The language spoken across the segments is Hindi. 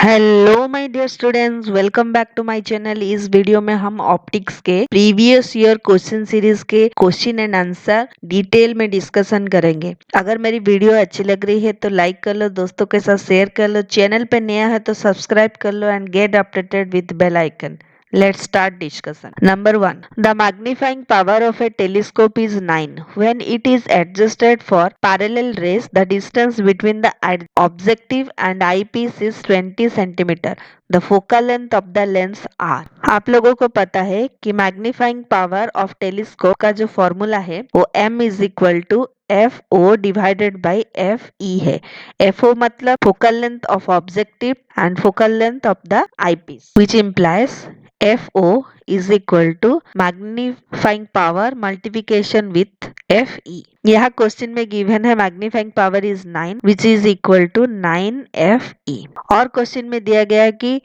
Hello my dear students, welcome back to my channel. इस वीडियो में हम ऑप्टिक्स के प्रीवियस ईयर क्वेश्चन सीरीज के क्वेश्चन एंड आंसर डिटेल में डिस्कशन करेंगे। अगर मेरी वीडियो अच्छी लग रही है तो लाइक कर लो, दोस्तों के साथ शेयर कर लो, चैनल पे नया है तो सब्सक्राइब कर लो and get updated with bell icon. Let's start discussion. Number 1. The magnifying power of a telescope is 9. When it is adjusted for parallel rays, the distance between the objective and eyepiece is 20 centimeter. The focal length of the lens R. आप लोगों को पता है कि मैग्नीफाइंग पावर ऑफ टेलीस्कोप का जो फॉर्मूला है वो m is equal to F O divided by F E है। एफ ओ मतलब focal length of objective and focal length of the eyepiece, which implies FO is equal to magnifying power multiplication with FE. यह क्वेश्चन में गिवन है magnifying power is 9 which is equal to 9 FE। और क्वेश्चन में दिया गया कि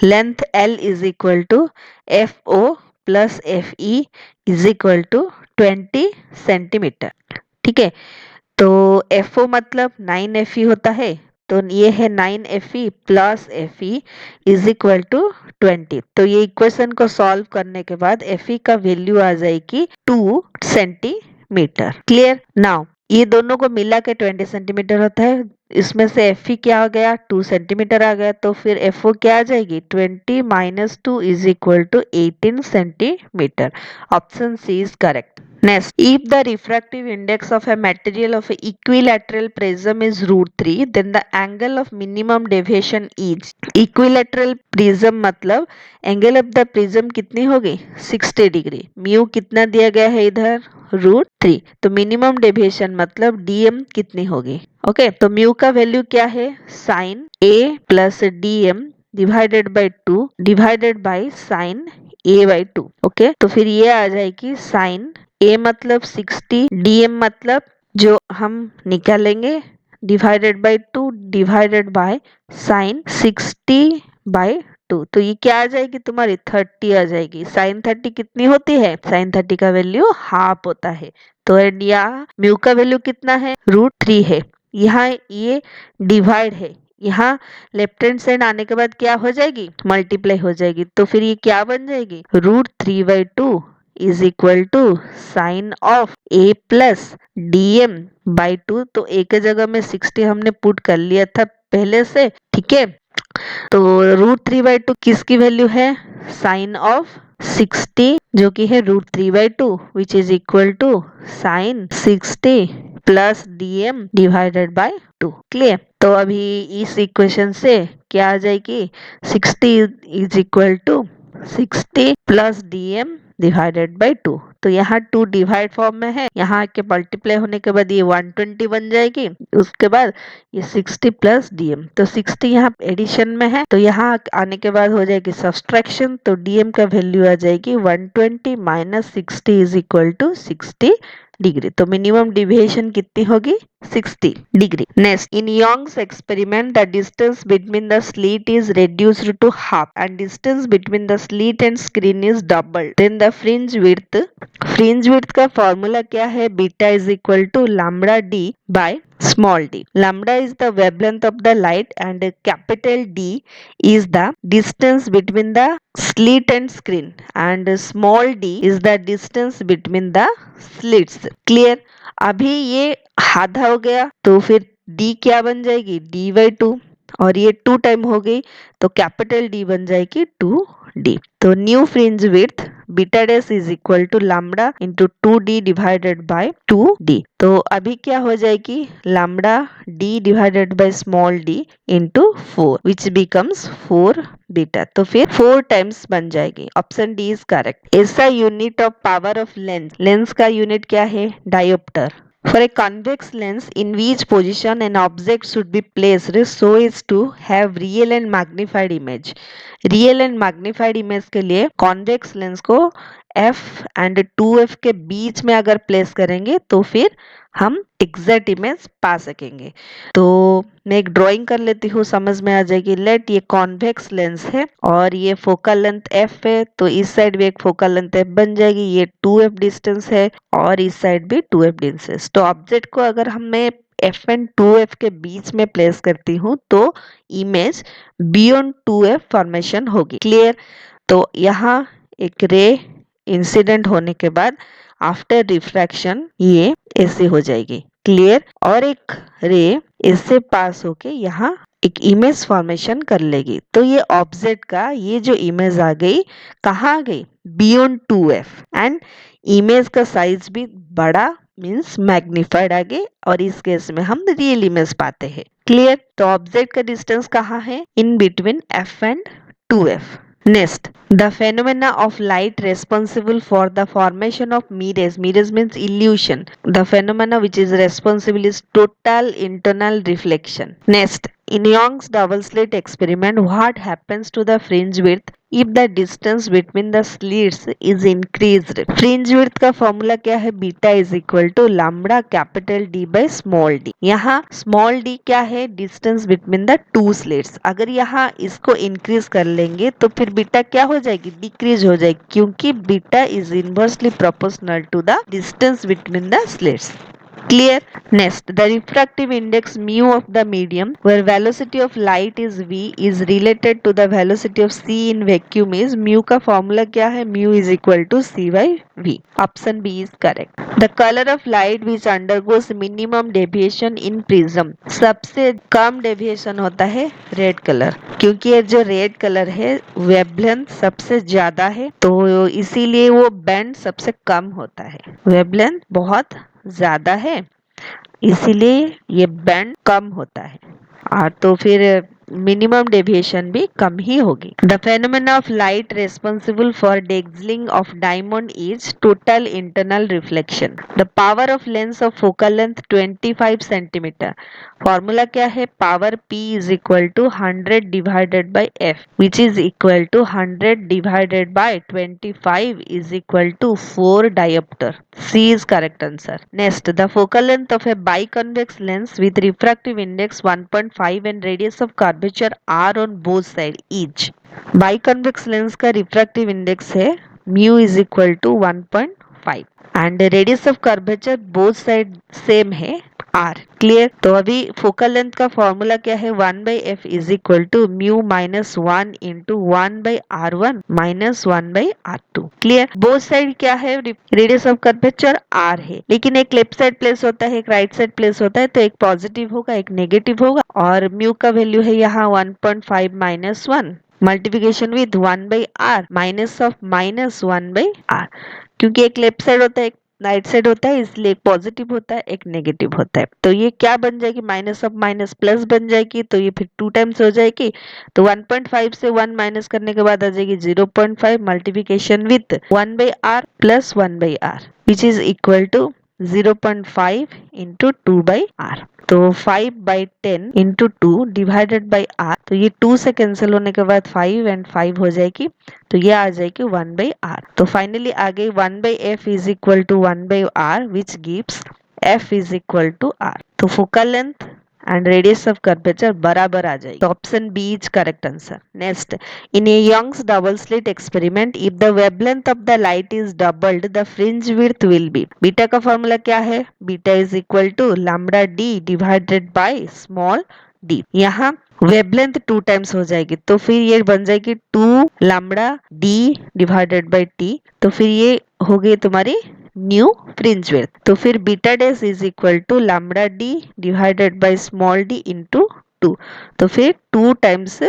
length L is equal to FO plus FE is equal to 20 centimetre. ठीक है, तो FO मतलब 9 FE होता है, तो ये है 9 FE plus FE is equal to 20। तो ये इक्वेशन को सॉल्व करने के बाद FE का वैल्यू आ जाएगी 2 सेंटीमीटर। क्लियर? नाउ ये दोनों को मिला के 20 सेंटीमीटर होता है, इसमें से FE क्या आ गया, 2 सेंटीमीटर आ गया, तो फिर FO क्या आ जाएगी, 20 minus 2 is equal to 18 centimetre. Option C is correct. Next, if the refractive index of a material of equilateral prism is √3, then the angle of minimum deviation is equilateral prism मतलब एंगल ऑफ द प्रिज्म कितनी होगी, 60 डिग्री। म्यू कितना दिया गया है इधर, √3। तो मिनिमम डेविएशन मतलब डीएम कितनी होगी। ओके, तो म्यू का वैल्यू क्या है, sine A plus DM divided by 2 divided by sine A by 2। Okay, तो फिर ये आ जाएगी साइन ए मतलब 60, डीएम मतलब जो हम निकालेंगे divided by 2 divided by sine 60 by 2। तो ये क्या आ जाएगी तुम्हारी 30 आ जाएगी। साइन 30 कितनी होती है, साइन 30 का वैल्यू हाफ होता है। तो एंड यहाँ म्यू का वैल्यू कितना है, √3 है। यहाँ ये डिवाइड है, यहाँ लेफ्ट हैंड साइड आने के बाद क्या हो जाएगी, मल्टीप्लाई हो जाएगी। तो फिर ये क्या बन जाएगी, √3/2 is equal to sine of A plus DM by 2। तो एक जगह में 60 हमने पुट कर लिया था पहले से। ठीक है, तो √3/2 किसकी वैल्यू है, साइन ऑफ 60 जो कि है √3/2 which is equal to sine 60 plus DM divided by 2। Clear? तो अभी इस इक्वेशन से क्या आ जाएगी, 60 is equal to 60 plus DM divided by 2। तो यहाँ 2 डिवाइड फॉर्म में है, यहाँ के मल्टीप्लाई होने के बाद ये 120 बन जाएगी, उसके बाद ये 60 प्लस डीएम। तो 60 यहाँ एडिशन में है, तो यहाँ आने के बाद हो जाएगी सब्सट्रैक्शन। तो डीएम का वैल्यू आ जाएगी 120 minus 60 is equal to 60 degree. तो मिनिमम डिविएशन कितनी होगी, 60 degree. Next, in Young's experiment the distance between the slit is reduced to half and distance between the slit and screen is doubled, then the fringe width का फॉर्मूला क्या है, beta is equal to lambda D by small d. Lambda is the wavelength of the light and capital D is the distance between the slit and screen and small d is the distance between the slits. Clear? अभी ये आधा हो गया, तो फिर d क्या बन जाएगी, d/2, और ये 2 टाइम हो गई, तो कैपिटल D बन जाएगी 2d। तो new fringe width beta dash is equal to lambda into 2d divided by 2d। तो अभी क्या हो जाएगी, lambda d divided by small d into 4 which becomes 4 beta. तो फिर 4 टाइम्स बन जाएगी। Option D is correct. ऐसा unit of power of lens, lens का यूनिट क्या है, dioptre. For a convex lens in which position an object should be placed so as to have real and magnified image. Real and magnified image के लिए convex lens को f and 2f के बीच में अगर प्लेस करेंगे तो फिर हम एग्जैक्ट इमेज पा सकेंगे। तो मैं एक ड्राइंग कर लेती हूँ, समझ में आ जाएगी। लेट ये कॉन्वेक्स लेंस है और ये फोकल लेंथ f है, तो इस साइड भी एक फोकल लेंथ f बन जाएगी। ये 2f डिस्टेंस है और इस साइड भी 2f डिस्टेंस। तो ऑब्जेक्ट को अगर हमें F एंड 2F के बीच में प्लेस करती हूँ तो इमेज बियॉन्ड 2F फॉर्मेशन होगी। क्लियर? तो यहाँ एक रे इंसिडेंट होने के बाद आफ्टर रिफ्रैक्शन ये ऐसे हो जाएगी। क्लियर? और एक रे इससे पास होके यहाँ एक इमेज फॉर्मेशन कर लेगी। तो ये ऑब्जेक्ट का ये जो इमेज आ गई कहाँ गई? बियॉन्ड 2F एंड इमेज का साइज भी बड़ा मीन्स मैग्निफाइड आ गई और इस केस में हम रियल इमेज पाते हैं। क्लियर? तो ऑब्जेक्ट का डिस्टेंस कहाँ है? In between F and 2F. Next, the phenomena of light responsible for the formation of mirrors. Mirrors means illusion. The phenomena which is responsible is total internal reflection. Next, in Young's double slit experiment, what happens to the fringe width if the distance between the slits is increased? Fringe width का फॉर्मूला क्या है? Beta is equal to lambda capital D by small D. यहाँ स्मॉल डी क्या है? Distance between the two slits. अगर यहाँ इसको इंक्रीज कर लेंगे तो फिर बीटा क्या हो जाएगी? डिक्रीज हो जाएगी, क्योंकि beta is inversely proportional to the distance between the slits. Clear? Next, the refractive index mu of the medium where velocity of light is v is related to the velocity of c in vacuum is mu का formula क्या है? mu is equal to c by v. Option B is correct. The color of light which undergoes minimum deviation in prism. सबसे कम deviation होता है red color, क्योंकि ये जो red color है wavelength सबसे ज्यादा है तो इसीलिए वो bend सबसे कम होता है। wavelength बहुत ज्यादा है इसीलिए ये बैंड कम होता है और तो फिर मिनिमम डेविएशन भी कम ही होगी। The phenomena of light responsible for dazzling of diamond is total internal reflection. The power of lens of focal length 25 centimetre. Formula क्या है? Power P is equal to 100 divided by F which is equal to 100 divided by 25 is equal to 4 dioptre. C is correct answer. Next, the focal length of a biconvex lens with refractive index 1.5 and radius of curvature r on both sides each. Biconvex lens का refractive index है mu is equal to 1.5 and radius of curvature both side same है r. क्लियर? तो अभी फोकल लेंथ का फॉर्मूला क्या है? 1/f is equal to mu minus 1 into 1/r1 minus 1/r2। Clear? Both side क्या है? रेडियस ऑफ कर्वेचर r है, लेकिन एक लेफ्ट साइड प्लेस होता है एक राइट साइड प्लेस होता है, तो एक पॉजिटिव होगा एक नेगेटिव होगा और म्यू का वैल्यू है यहाँ 1.5 minus 1 multiplication with 1/r minus of minus 1/r, क्योंकि एक लेफ्ट साइड होता है एक राइट साइड होता है इसलिए एक पॉजिटिव होता है एक नेगेटिव होता है। तो ये क्या बन जाएगी? माइनस ऑफ माइनस प्लस बन जाएगी, तो ये फिर 2 टाइम्स हो जाएगी। तो 1.5 से 1 माइनस करने के बाद आ जाएगी 0.5 मल्टीप्लिकेशन विथ 1/r प्लस 1/r which is equal to 0.5 into 2/r। तो 5/10 इंटू 2 डिवाइडेड बाई r, तो ये 2 से कैंसिल होने के बाद 5 एंड 5 हो जाएगी, तो ये आ जाएगी 1/r। तो फाइनली आ गई 1/f is equal to 1/r which gives f is equal to r। तो focal length and radius of curvature बराबर आ जाएगी। तो option B is correct answer. Next, in a Young's double slit experiment if the wavelength of the light is doubled the fringe width will be. Beta का फॉर्मूला क्या है? Beta is equal to lambda D divided by small D. यहाँ वेवलेंथ 2 टाइम्स हो जाएगी तो फिर ये बन जाएगी 2 lambda D divided bye T, तो फिर ये हो गई तुम्हारी न्यू फ्रिंज विड्थ। तो फिर beta dash is equal to lambda D divided by small D into 2, तो फिर 2 times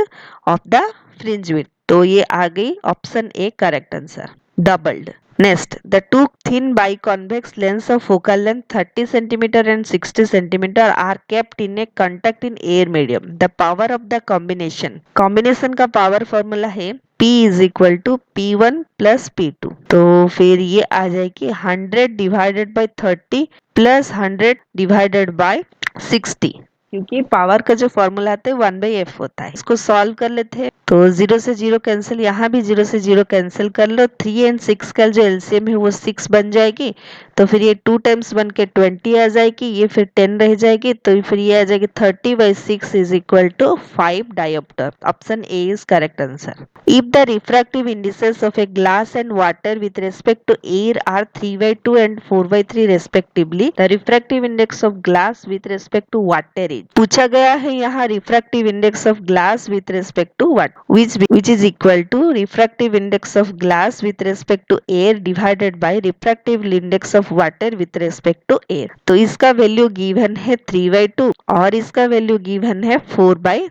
of the fringe width, तो ये आ गई option A correct answer, doubled. Next, the two thin biconvex lens of focal length 30 cm and 60 cm are kept in a contact in air medium. The power of the combination. Combination का power formula है P is equal to P1 plus P2. तो फिर ये आ जाएगी 100 divided by 30 plus 100 divided by 60, क्योंकि पावर का जो फॉर्मूला आता है 1/f होता है। इसको सॉल्व कर लेते हैं तो 0 से 0 कैंसिल, यहाँ भी 0 से 0 कैंसिल कर लो। 3 एंड 6 का जो एलसीएम है वो 6 बन जाएगी, तो फिर ये 2 टाइम्स बन के 20 आ जाएगी, ये फिर 10 रह जाएगी, तो फिर ये आ जाएगी 30/6 is equal to 5 diopter. Option A is correct answer. If the refractive indices of a glass and water with respect to air are 3/2 and 4/3 respectively, the refractive index of glass with respect to water is, पूछा गया है यहाँ refractive index of glass with respect to what, which is equal to refractive index of glass with respect to air divided by refractive index of water with respect to air। तो इसका वैल्यू गिवन है 3/2 और इसका वैल्यू गिवन है 4/3,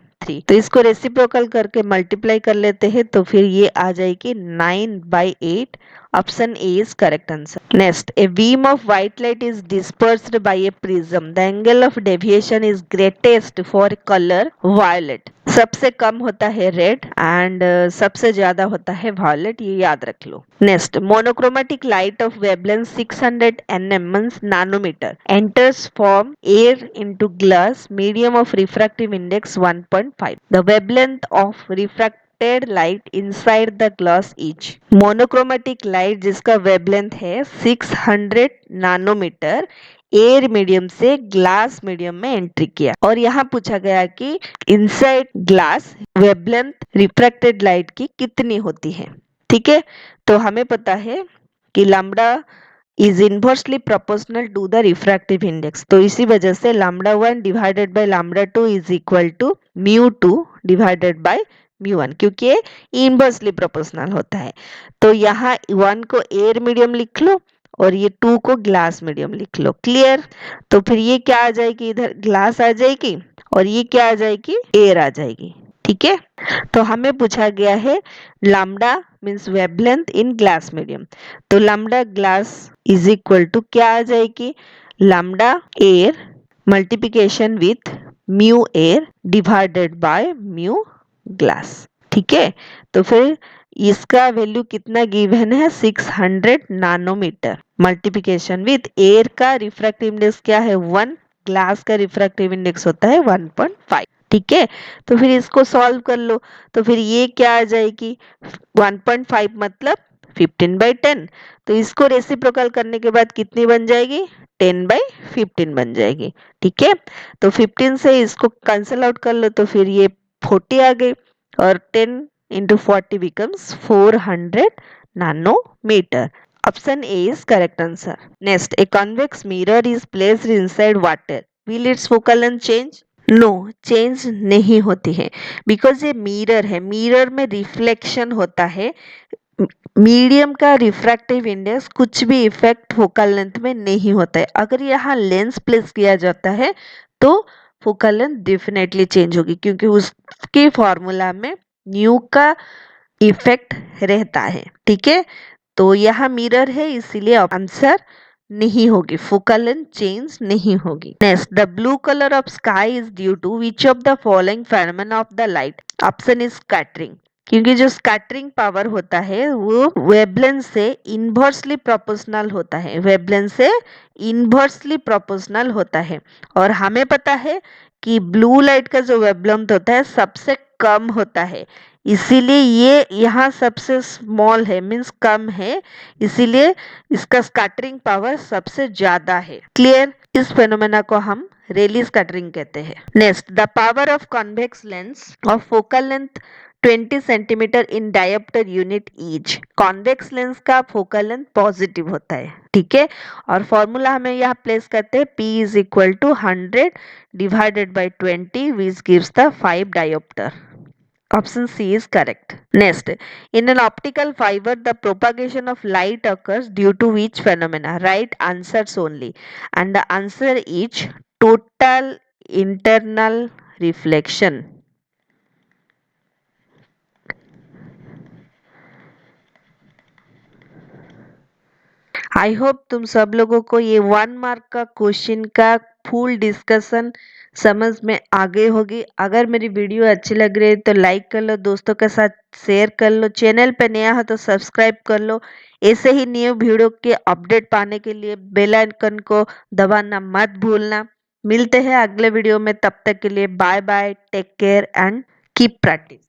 तो इसको रेसिप्रोकल करके मल्टीप्लाई कर लेते हैं, तो फिर ये आ जाएगी 9/8। Option A is correct answer. Next, a beam of white light is dispersed by a prism, the angle of deviation is greatest for colour violet. सबसे कम होता है रेड एंड सबसे ज्यादा होता है वायलेट, ये याद रख लो। Next, monochromatic light of wavelength 600 nm nanometer enters from air into glass medium of refractive index 1.5, the wavelength of refracted light inside the glass is। Monochromatic light जिसका वेवलेंथ है 600 नैनोमीटर एयर मीडियम से ग्लास मीडियम में एंट्री किया, और यहाँ पूछा गया कि inside glass wavelength refracted light की कितनी होती है। ठीक है, तो हमें पता है कि lambda is inversely proportional to the refractive index, तो इसी वजह से λ1 divided by λ2 is equal to μ2 divided by μ1, क्योंकि ये इनवर्सली प्रोपोर्शनल होता है। तो यहाँ 1 को एयर मीडियम लिख लो और ये 2 को ग्लास मीडियम लिख लो। क्लियर, तो फिर ये क्या आ जाएगी, इधर ग्लास आ जाएगी और ये क्या आ जाएगी, एयर आ जाएगी। ठीक है, तो हमें पूछा गया है lambda means wavelength in glass medium, तो lambda glass is equal to क्या आ जाएगी, lambda air multiplication with mu air divided by mu glass. ठीक है, तो फिर इसका वैल्यू कितना गिवन है, 600 नैनोमीटर मल्टीप्लिकेशन विथ एयर का रिफ्रैक्टिव इंडेक्स क्या है 1, ग्लास का रिफ्रैक्टिव इंडेक्स होता है 1.5। ठीक है, तो फिर इसको सॉल्व कर लो, तो फिर ये क्या आ जाएगी 1.5 मतलब 15/10, तो इसको रेसिप्रोकल करने के बाद कितनी बन जाएगी 10/15 बन जाएगी। ठीक है, तो 15 से इसको कैंसिल आउट कर लो, तो फिर ये 40 आ गई और 10 into 40 becomes 400 nanometer. Option A is correct answer. Next, a convex mirror is placed inside water. Will its focal length change? No, change नहीं होती है, बिकॉज ये मिरर है, मिरर में रिफ्लेक्शन होता है, मीडियम का रिफ्रैक्टिव इंडेक्स कुछ भी इफेक्ट फोकल लेंथ में नहीं होता है। अगर यहाँ लेंस प्लेस किया जाता है तो फोकल लेंथ डेफिनेटली चेंज होगी, क्योंकि उसके फॉर्मूला में न्यू का इफेक्ट रहता है। ठीक है, तो यहाँ मिरर है इसीलिए आंसर नहीं होगी, फोकल लेंथ चेंज नहीं होगी। Next, the blue colour of sky is due to which of the following phenomena of the light. Option is scattering, क्योंकि जो स्कैटरिंग पावर होता है वो वेवलेंथ से इनवर्सली प्रोपोर्शनल होता है, वेवलेंथ से इनवर्सली प्रोपोर्शनल होता है, और हमें पता है कि ब्लू लाइट का जो वेवलेंथ होता है सबसे कम होता है, इसीलिए ये यहाँ सबसे स्मॉल है मीन्स कम है, इसीलिए इसका स्कैटरिंग पावर सबसे ज्यादा है। क्लियर, इस फेनोमेना को हम रेली स्कैटरिंग कहते हैं। Next, the power of convex lens of focal length 20 centimetre in dioptre unit each. Convex lens का फोकल लेंथ पॉजिटिव होता है। ठीक है, और फॉर्मूला हमें यहाँ प्लेस करते हैं, P is equal to 100 divided by 20 which gives the 5 diopter. Option C is correct. Next, in an optical fiber, the propagation of light occurs due to which phenomena? Write answers only. And the answer is total internal reflection. I hope तुम सब लोगों को ये 1 मार्क का क्वेश्चन का फुल डिस्कशन समझ में आ गई होगी। अगर मेरी वीडियो अच्छी लग रही है तो लाइक कर लो, दोस्तों के साथ शेयर कर लो, चैनल पे नया हो तो सब्सक्राइब कर लो। ऐसे ही न्यू वीडियो के अपडेट पाने के लिए बेल आइकन को दबाना मत भूलना। मिलते हैं अगले वीडियो में, तब तक के लिए bye bye, take care and keep practice.